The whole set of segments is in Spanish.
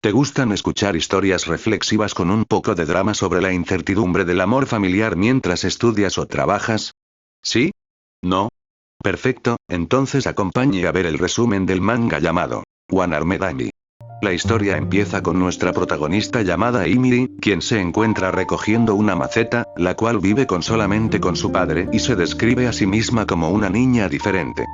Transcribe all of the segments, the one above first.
¿Te gustan escuchar historias reflexivas con un poco de drama sobre la incertidumbre del amor familiar mientras estudias o trabajas? ¿Sí? ¿No? Perfecto, entonces acompañe a ver el resumen del manga llamado One Armed Amy. La historia empieza con nuestra protagonista llamada Amy, quien se encuentra recogiendo una maceta, la cual vive solamente con su padre y se describe a sí misma como una niña diferente.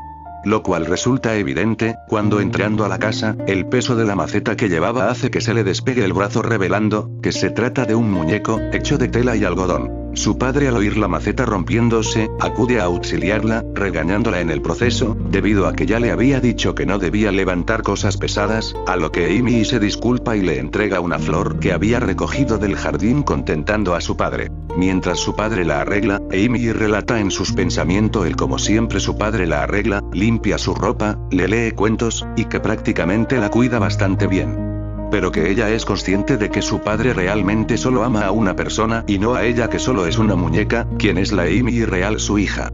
Lo cual resulta evidente, cuando entrando a la casa, el peso de la maceta que llevaba hace que se le despegue el brazo revelando, que se trata de un muñeco, hecho de tela y algodón. Su padre al oír la maceta rompiéndose, acude a auxiliarla, regañándola en el proceso, debido a que ya le había dicho que no debía levantar cosas pesadas, a lo que Amy se disculpa y le entrega una flor que había recogido del jardín contentando a su padre. Mientras su padre la arregla, Amy relata en sus pensamientos el como siempre su padre la arregla, limpia su ropa, le lee cuentos, y que prácticamente la cuida bastante bien. Pero que ella es consciente de que su padre realmente solo ama a una persona y no a ella, que solo es una muñeca, quien es la Amy real, su hija.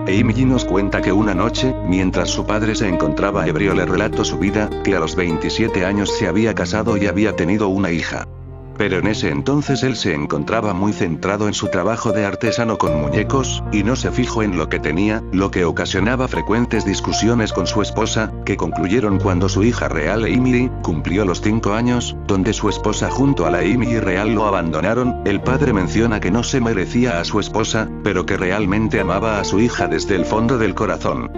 Amy nos cuenta que una noche, mientras su padre se encontraba ebrio, le relató su vida, que a los 27 años se había casado y había tenido una hija. Pero en ese entonces él se encontraba muy centrado en su trabajo de artesano con muñecos, y no se fijó en lo que tenía, lo que ocasionaba frecuentes discusiones con su esposa, que concluyeron cuando su hija real Amy cumplió los 5 años, donde su esposa junto a la Amy real lo abandonaron. El padre menciona que no se merecía a su esposa, pero que realmente amaba a su hija desde el fondo del corazón.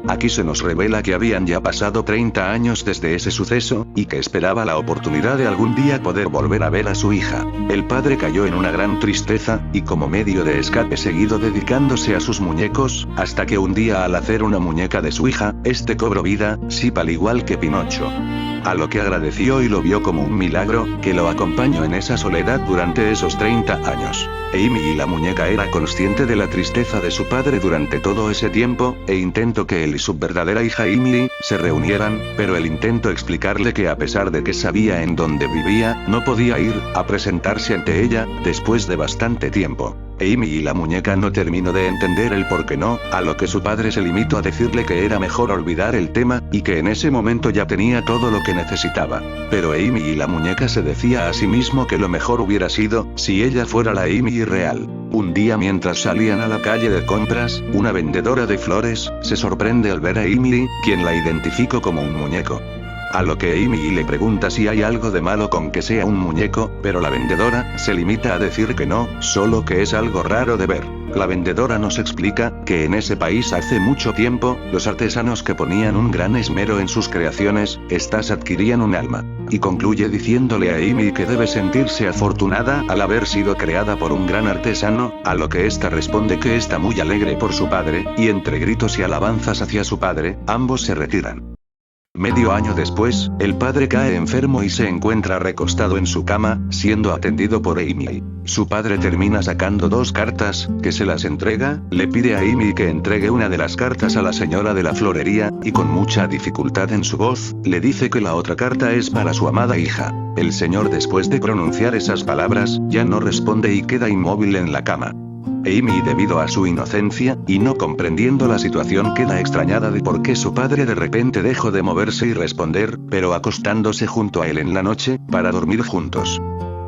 Aquí se nos revela que habían ya pasado 30 años desde ese suceso, y que esperaba la oportunidad de algún día poder volver a ver a su hija. El padre cayó en una gran tristeza, y como medio de escape seguido dedicándose a sus muñecos, hasta que un día al hacer una muñeca de su hija, este cobró vida, sí, al igual que Pinocho. A lo que agradeció y lo vio como un milagro, que lo acompañó en esa soledad durante esos 30 años. Amy y la muñeca era consciente de la tristeza de su padre durante todo ese tiempo, e intentó que él y su verdadera hija Amy se reunieran, pero él intentó explicarle que a pesar de que sabía en dónde vivía, no podía ir a presentarse ante ella, después de bastante tiempo. Amy y la muñeca no terminó de entender el por qué no, a lo que su padre se limitó a decirle que era mejor olvidar el tema, y que en ese momento ya tenía todo lo que necesitaba. Pero Amy y la muñeca se decía a sí mismo que lo mejor hubiera sido, si ella fuera la Amy real. Un día mientras salían a la calle de compras, una vendedora de flores, se sorprende al ver a Amy, quien la identificó como un muñeco. A lo que Amy le pregunta si hay algo de malo con que sea un muñeco, pero la vendedora se limita a decir que no, solo que es algo raro de ver. La vendedora nos explica que en ese país hace mucho tiempo, los artesanos que ponían un gran esmero en sus creaciones, estas adquirían un alma. Y concluye diciéndole a Amy que debe sentirse afortunada al haber sido creada por un gran artesano, a lo que ésta responde que está muy alegre por su padre, y entre gritos y alabanzas hacia su padre, ambos se retiran. Medio año después, el padre cae enfermo y se encuentra recostado en su cama, siendo atendido por Amy. Su padre termina sacando 2 cartas, que se las entrega, le pide a Amy que entregue una de las cartas a la señora de la florería, y con mucha dificultad en su voz, le dice que la otra carta es para su amada hija. El señor, después de pronunciar esas palabras, ya no responde y queda inmóvil en la cama. Amy, debido a su inocencia, y no comprendiendo la situación, queda extrañada de por qué su padre de repente dejó de moverse y responder, pero acostándose junto a él en la noche, para dormir juntos.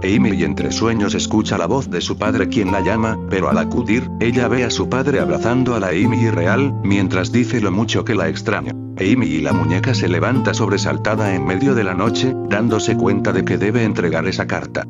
Amy entre sueños escucha la voz de su padre quien la llama, pero al acudir, ella ve a su padre abrazando a la Amy real, mientras dice lo mucho que la extraña. Amy y la muñeca se levanta sobresaltada en medio de la noche, dándose cuenta de que debe entregar esa carta.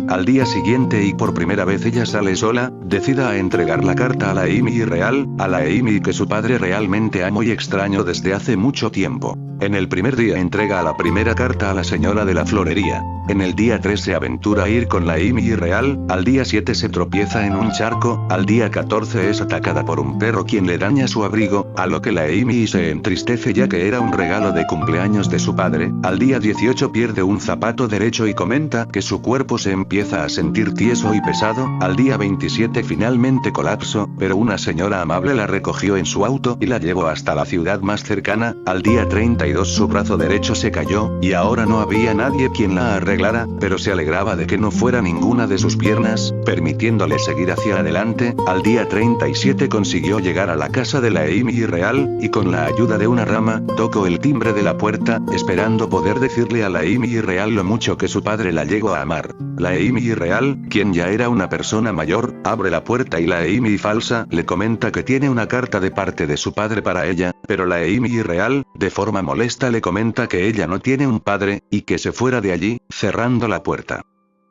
Al día siguiente y por primera vez ella sale sola, decida a entregar la carta a la Amy real, a la Amy que su padre realmente amó y extraño desde hace mucho tiempo. En el primer día entrega la primera carta a la señora de la florería. En el día 3 se aventura a ir con la Amy real, al día 7 se tropieza en un charco, al día 14 es atacada por un perro quien le daña su abrigo, a lo que la Amy se entristece ya que era un regalo de cumpleaños de su padre, al día 18 pierde un zapato derecho y comenta que su cuerpo se empieza empieza a sentir tieso y pesado. Al día 27 finalmente colapsó, pero una señora amable la recogió en su auto y la llevó hasta la ciudad más cercana. Al día 32 su brazo derecho se cayó, y ahora no había nadie quien la arreglara, pero se alegraba de que no fuera ninguna de sus piernas, permitiéndole seguir hacia adelante. Al día 37 consiguió llegar a la casa de la Amy Real, y con la ayuda de una rama, tocó el timbre de la puerta, esperando poder decirle a la Amy Real lo mucho que su padre la llegó a amar. La Amy Real, quien ya era una persona mayor, abre la puerta y la Amy falsa le comenta que tiene una carta de parte de su padre para ella, pero la Amy Real, de forma molesta le comenta que ella no tiene un padre, y que se fuera de allí, cerrando la puerta.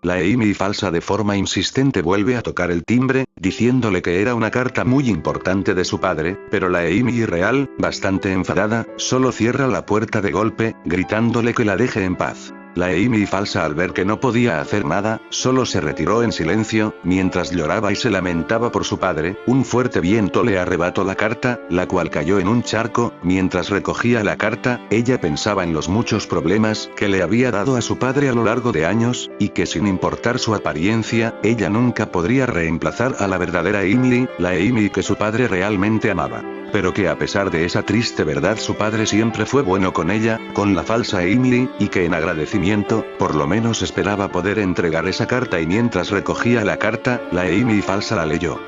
La Amy falsa de forma insistente vuelve a tocar el timbre, diciéndole que era una carta muy importante de su padre, pero la Amy Real, bastante enfadada, solo cierra la puerta de golpe, gritándole que la deje en paz. La Amy falsa, al ver que no podía hacer nada, solo se retiró en silencio, mientras lloraba y se lamentaba por su padre. Un fuerte viento le arrebató la carta, la cual cayó en un charco. Mientras recogía la carta, ella pensaba en los muchos problemas que le había dado a su padre a lo largo de años, y que sin importar su apariencia, ella nunca podría reemplazar a la verdadera Emily, la Amy que su padre realmente amaba. Pero que a pesar de esa triste verdad su padre siempre fue bueno con ella, con la falsa Emily, y que en agradecimiento, por lo menos esperaba poder entregar esa carta, y mientras recogía la carta, la Amy falsa la leyó.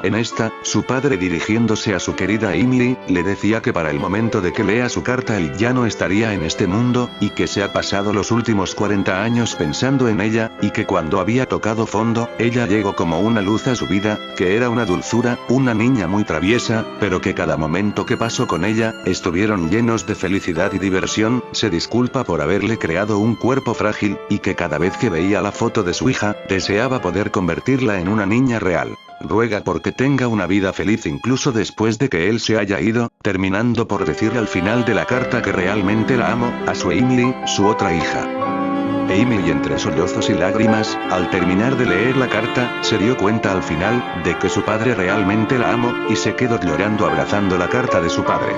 En esta, su padre, dirigiéndose a su querida Emily, le decía que para el momento de que lea su carta él ya no estaría en este mundo, y que se ha pasado los últimos 40 años pensando en ella, y que cuando había tocado fondo, ella llegó como una luz a su vida, que era una dulzura, una niña muy traviesa, pero que cada momento que pasó con ella, estuvieron llenos de felicidad y diversión. Se disculpa por haberle creado un cuerpo frágil, y que cada vez que veía la foto de su hija, deseaba poder convertirla en una niña real. Ruega porque tenga una vida feliz incluso después de que él se haya ido, terminando por decir al final de la carta que realmente la amo, a su Emily, su otra hija. Emily, entre sollozos y lágrimas, al terminar de leer la carta, se dio cuenta al final, de que su padre realmente la amó, y se quedó llorando abrazando la carta de su padre.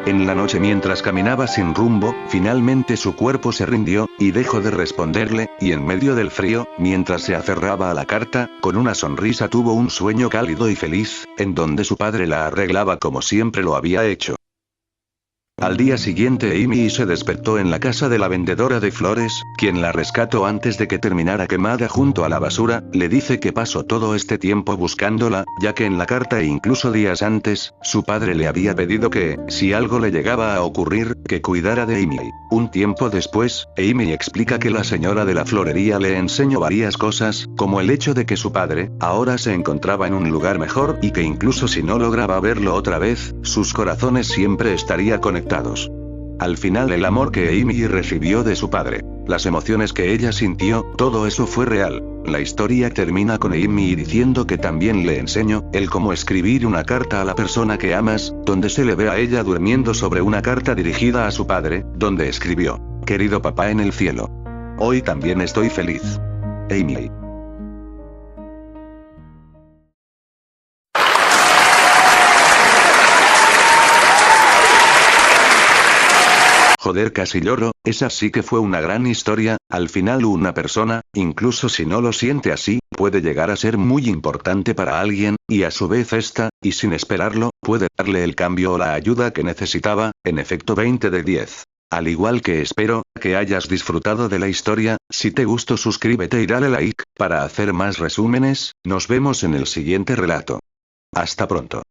En la noche, mientras caminaba sin rumbo, finalmente su cuerpo se rindió, y dejó de responderle, y en medio del frío, mientras se aferraba a la carta, con una sonrisa tuvo un sueño cálido y feliz, en donde su padre la arreglaba como siempre lo había hecho. Al día siguiente Amy se despertó en la casa de la vendedora de flores, quien la rescató antes de que terminara quemada junto a la basura. Le dice que pasó todo este tiempo buscándola, ya que en la carta e incluso días antes, su padre le había pedido que, si algo le llegaba a ocurrir, que cuidara de Amy. Un tiempo después, Amy explica que la señora de la florería le enseñó varias cosas, como el hecho de que su padre, ahora se encontraba en un lugar mejor, y que incluso si no lograba verlo otra vez, sus corazones siempre estarían conectados. Al final, el amor que Amy recibió de su padre, las emociones que ella sintió, todo eso fue real. La historia termina con Amy diciendo que también le enseñó el cómo escribir una carta a la persona que amas, donde se le ve a ella durmiendo sobre una carta dirigida a su padre, donde escribió: querido papá en el cielo, hoy también estoy feliz. Amy. Joder, casi lloro. Esa sí que fue una gran historia. Al final una persona, incluso si no lo siente así, puede llegar a ser muy importante para alguien, y a su vez esta, y sin esperarlo, puede darle el cambio o la ayuda que necesitaba. En efecto, 20 de 10. Al igual que espero que hayas disfrutado de la historia. Si te gustó, suscríbete y dale like, para hacer más resúmenes. Nos vemos en el siguiente relato. Hasta pronto.